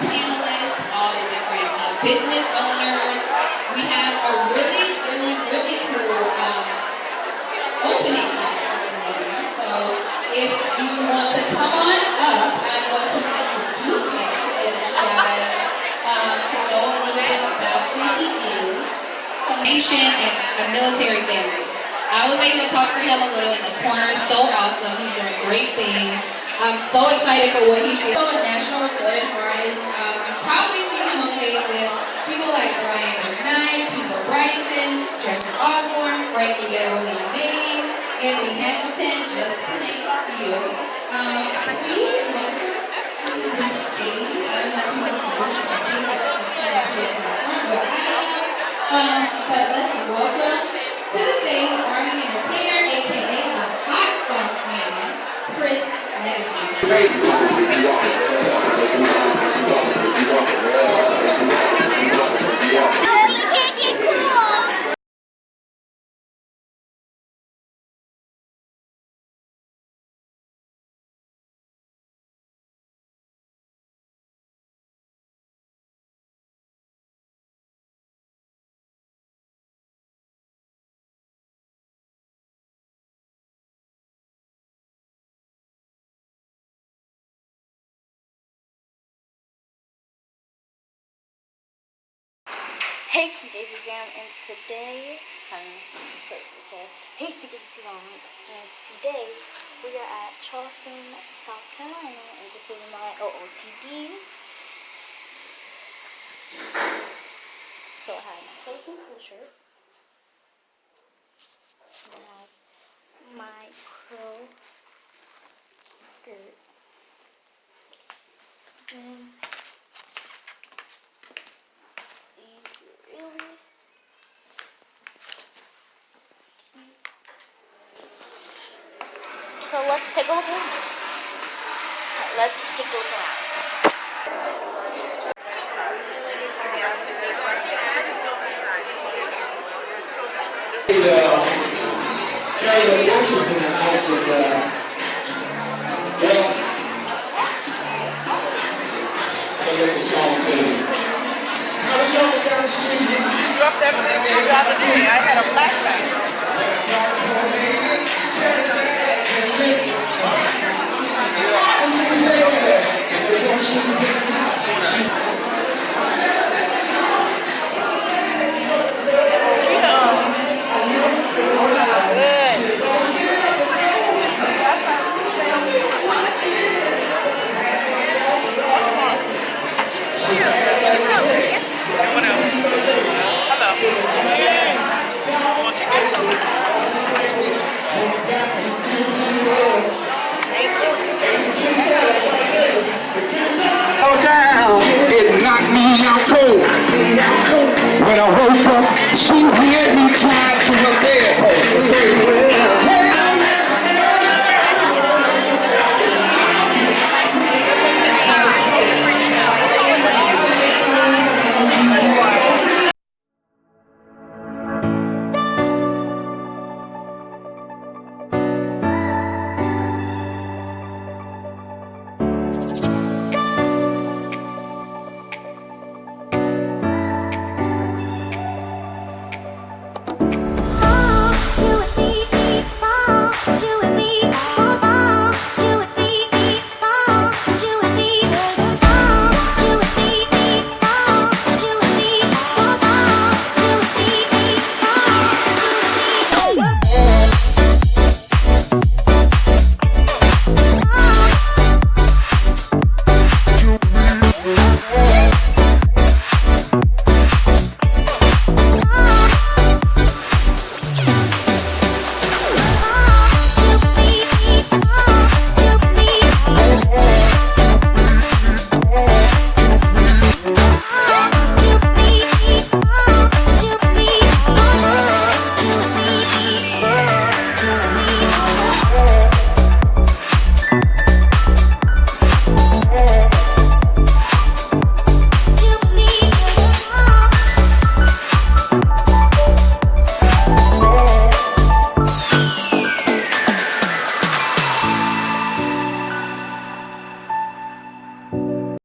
panelists, all the different business owners. We have a really cool opening at this morning. So if you want to come on up, I'm going to introduce him so that you guys can know a little bit about who he is. Nation and military families. I was able to talk to him a little in the corner. So awesome. He's doing great things. I'm so excited for what he shares. A national recording artist. You've probably seen him on stage with people like Brian McKnight, People Bryson, Jeffrey Osborne, Frankie Beverly Mays, Anthony Hamilton, just to name a few. Please welcome to the stage. I don't know if you want to the stage but but let's welcome to the stage Army Entertainer, aka the Hot Sauce Man, Chris Legacy. Hey, Instagram, and today, hey, Instagram, and today we are at Charleston, South Carolina, and this is my OOTD. So I have my clothes and cool shirt. I have my curl skirt. And so let's take a look around. Let's take a look around. Carry the groceries in the house and well, I'll let the song tell you. I was walking down the street. You dropped that thing the other day. I had a flashback. Hello.